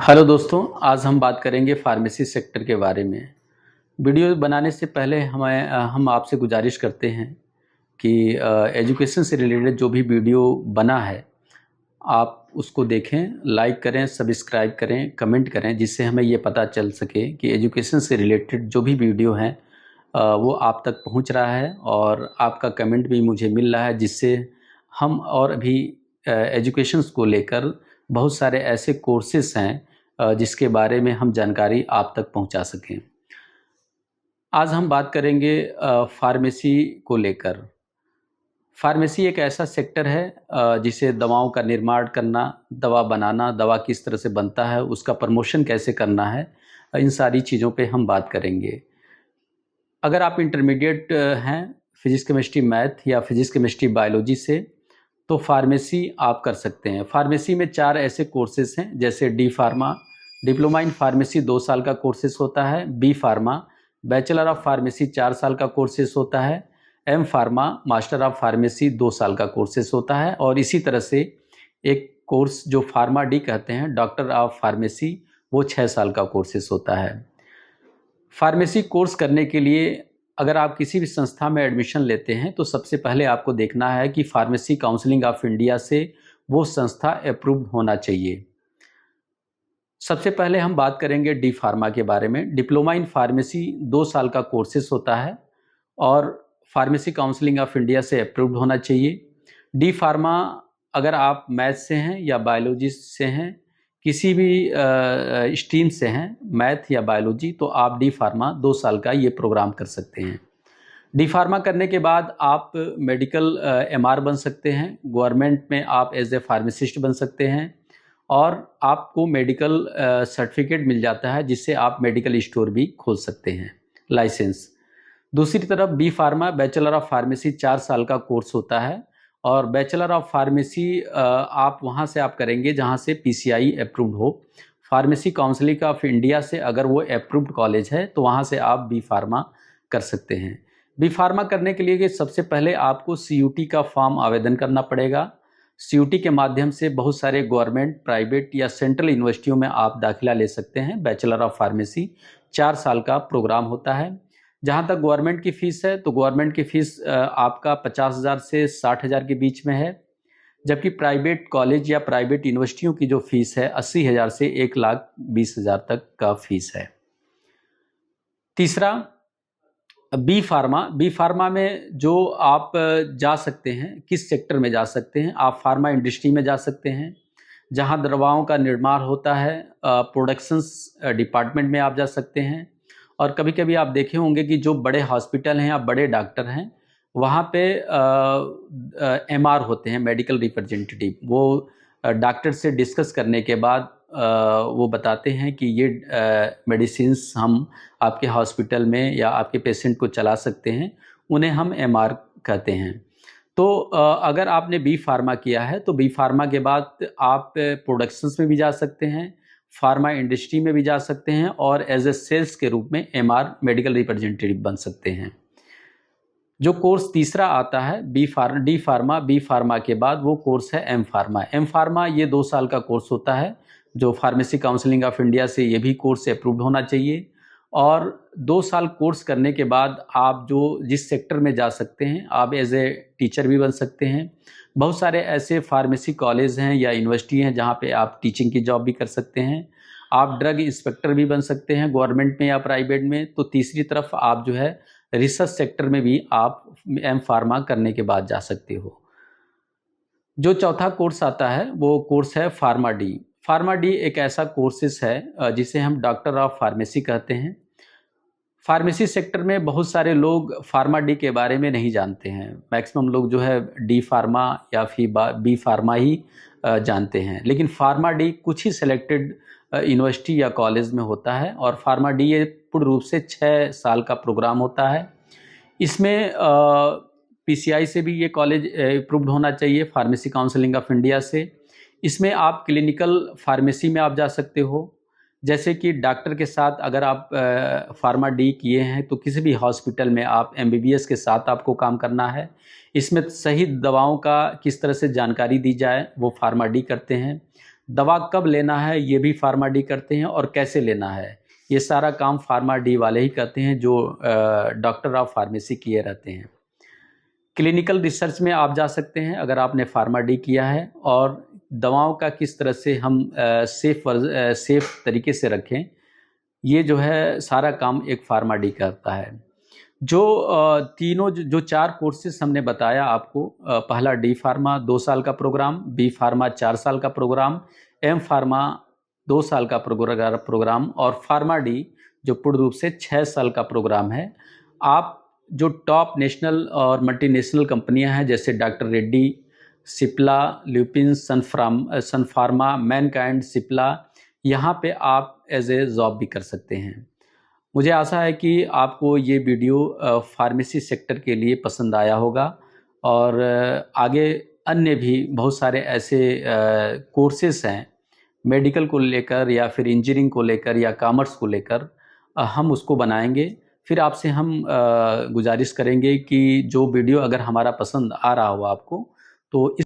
Hello दोस्तों, आज हम बात करेंगे फार्मेसी सेक्टर के बारे में। वीडियो बनाने से पहले हम आपसे गुजारिश करते हैं कि एजुकेशन से रिलेटेड जो भी वीडियो बना है आप उसको देखें, लाइक करें, सब्सक्राइब करें, कमेंट करें, जिससे हमें ये पता चल सके कि एजुकेशन से रिलेटेड जो भी वीडियो हैं वो आप तक पहुंच रहा है और आपका कमेंट भी मुझे मिल रहा है, जिससे हम और भी एजुकेशंस को लेकर बहुत सारे ऐसे कोर्सेस हैं जिसके बारे में हम जानकारी आप तक पहुंचा सकें। आज हम बात करेंगे फार्मेसी को लेकर। फार्मेसी एक ऐसा सेक्टर है जिसे दवाओं का निर्माण करना, दवा बनाना, दवा किस तरह से बनता है, उसका प्रमोशन कैसे करना है, इन सारी चीज़ों पे हम बात करेंगे। अगर आप इंटरमीडिएट हैं फिजिक्स केमिस्ट्री मैथ या फिजिक्स केमिस्ट्री बायोलॉजी से, तो फार्मेसी आप कर सकते हैं। फार्मेसी में 4 ऐसे कोर्सेज हैं, जैसे D pharma, diploma in pharmacy 2 साल का कोर्सेज होता है। B pharma, bachelor of pharmacy 4 साल का कोर्सेज होता है। M pharma, master of pharmacy 2 साल का कोर्सेज होता है। और इसी तरह से एक कोर्स जो फार्मा डी कहते हैं, डॉक्टर ऑफ फार्मेसी, वो 6 साल का कोर्सेज होता है। फार्मेसी कोर्स करने के लिए अगर आप किसी भी संस्था में एडमिशन लेते हैं तो सबसे पहले आपको देखना है कि फार्मेसी काउंसिलिंग ऑफ इंडिया से वो संस्था अप्रूव्ड होना चाहिए। सबसे पहले हम बात करेंगे डी फार्मा के बारे में। डिप्लोमा इन फार्मेसी 2 साल का कोर्सेस होता है और फार्मेसी काउंसिलिंग ऑफ इंडिया से अप्रूव्ड होना चाहिए। डी फार्मा अगर आप मैथ से हैं या बायोलॉजी से हैं, किसी भी स्ट्रीम से हैं, मैथ या बायोलॉजी, तो आप डी फार्मा 2 साल का ये प्रोग्राम कर सकते हैं। डी फार्मा करने के बाद आप मेडिकल एमआर बन सकते हैं, गवर्नमेंट में आप एज ए फार्मासिस्ट बन सकते हैं और आपको मेडिकल सर्टिफिकेट मिल जाता है, जिससे आप मेडिकल स्टोर भी खोल सकते हैं, लाइसेंस। दूसरी तरफ B pharma, bachelor of pharmacy 4 साल का कोर्स होता है और बैचलर ऑफ फार्मेसी आप वहाँ से आप करेंगे जहाँ से पीसीआई अप्रूव्ड हो। फार्मेसी काउंसिलिंग ऑफ इंडिया से अगर वो अप्रूव्ड कॉलेज है तो वहाँ से आप बी फार्मा कर सकते हैं। बी फार्मा करने के लिए सबसे पहले आपको सीयूटी का फॉर्म आवेदन करना पड़ेगा। सीयूटी के माध्यम से बहुत सारे गवर्नमेंट, प्राइवेट या सेंट्रल यूनिवर्सिटियों में आप दाखिला ले सकते हैं। बैचलर ऑफ फार्मेसी 4 साल का प्रोग्राम होता है। जहाँ तक गवर्नमेंट की फ़ीस है तो गवर्नमेंट की फ़ीस आपका 50,000 से 60,000 के बीच में है, जबकि प्राइवेट कॉलेज या प्राइवेट यूनिवर्सिटियों की जो फ़ीस है 80,000 से 1,20,000 तक का फ़ीस है। तीसरा बी फार्मा में जो आप जा सकते हैं, किस सेक्टर में जा सकते हैं, आप फार्मा इंडस्ट्री में जा सकते हैं जहां दवाओं का निर्माण होता है। प्रोडक्शंस डिपार्टमेंट में आप जा सकते हैं। और कभी कभी आप देखे होंगे कि जो बड़े हॉस्पिटल हैं या बड़े डॉक्टर हैं, वहाँ पे एमआर होते हैं, मेडिकल रिप्रेजेंटेटिव। वो डॉक्टर से डिस्कस करने के बाद वो बताते हैं कि ये मेडिसिन्स हम आपके हॉस्पिटल में या आपके पेशेंट को चला सकते हैं, उन्हें हम एमआर कहते हैं। तो अगर आपने बी फार्मा किया है तो बी फार्मा के बाद आप प्रोडक्शंस में भी जा सकते हैं, फार्मा इंडस्ट्री में भी जा सकते हैं और एज ए सेल्स के रूप में एमआर, मेडिकल रिप्रेजेंटेटिव बन सकते हैं। जो कोर्स तीसरा आता है बी फार्मा के बाद वो कोर्स है एम फार्मा। ये 2 साल का कोर्स होता है जो फार्मेसी काउंसिलिंग ऑफ इंडिया से ये भी कोर्स अप्रूव्ड होना चाहिए। और 2 साल कोर्स करने के बाद आप जो जिस सेक्टर में जा सकते हैं, आप एज ए टीचर भी बन सकते हैं। बहुत सारे ऐसे फार्मेसी कॉलेज हैं या यूनिवर्सिटी हैं जहाँ पे आप टीचिंग की जॉब भी कर सकते हैं। आप ड्रग इंस्पेक्टर भी बन सकते हैं, गवर्नमेंट में या प्राइवेट में। तो तीसरी तरफ आप जो है रिसर्च सेक्टर में भी आप एम फार्मा करने के बाद जा सकते हो। जो चौथा कोर्स आता है वो कोर्स है फार्मा डी। फार्मा डी एक ऐसा कोर्सेस है जिसे हम डॉक्टर ऑफ फार्मेसी कहते हैं। फार्मेसी सेक्टर में बहुत सारे लोग फार्मा डी के बारे में नहीं जानते हैं। मैक्सिमम लोग जो है डी फार्मा या फिर बी फार्मा ही जानते हैं, लेकिन फार्मा डी कुछ ही सिलेक्टेड यूनिवर्सिटी या कॉलेज में होता है। और फार्मा डी ये पूर्ण रूप से 6 साल का प्रोग्राम होता है। इसमें पीसीआई से भी ये कॉलेज अप्रूव्ड होना चाहिए, फार्मेसी काउंसिलिंग ऑफ इंडिया से। इसमें आप क्लिनिकल फार्मेसी में आप जा सकते हो, जैसे कि डॉक्टर के साथ अगर आप फार्मा डी किए हैं तो किसी भी हॉस्पिटल में आप एमबीबीएस के साथ आपको काम करना है। इसमें सही दवाओं का किस तरह से जानकारी दी जाए वो फार्मा डी करते हैं। दवा कब लेना है ये भी फार्मा डी करते हैं, और कैसे लेना है ये सारा काम फार्मा डी वाले ही करते हैं, जो डॉक्टर ऑफ फार्मेसी किए रहते हैं। क्लिनिकल रिसर्च में आप जा सकते हैं अगर आपने फार्मा डी किया है, और दवाओं का किस तरह से हम सेफ तरीके से रखें, ये जो है सारा काम एक फार्मा डी करता है। जो तीनों जो 4 कोर्सेज हमने बताया आपको, पहला डी फार्मा 2 साल का प्रोग्राम, बी फार्मा 4 साल का प्रोग्राम, एम फार्मा 2 साल का प्रोग्राम, और फार्मा डी जो पूर्ण रूप से 6 साल का प्रोग्राम है। आप जो टॉप नेशनल और मल्टीनेशनल कंपनियां हैं जैसे डॉक्टर रेड्डी, सिप्ला, ल्यूपिन, सन फार्मा, मैनकाइंड, सिप्ला, यहाँ पे आप एज ए जॉब भी कर सकते हैं। मुझे आशा है कि आपको ये वीडियो फार्मेसी सेक्टर के लिए पसंद आया होगा, और आगे अन्य भी बहुत सारे ऐसे कोर्सेस हैं मेडिकल को लेकर या फिर इंजीनियरिंग को लेकर या कॉमर्स को लेकर, हम उसको बनाएंगे। फिर आपसे हम गुजारिश करेंगे कि जो वीडियो अगर हमारा पसंद आ रहा हो आपको, तो इस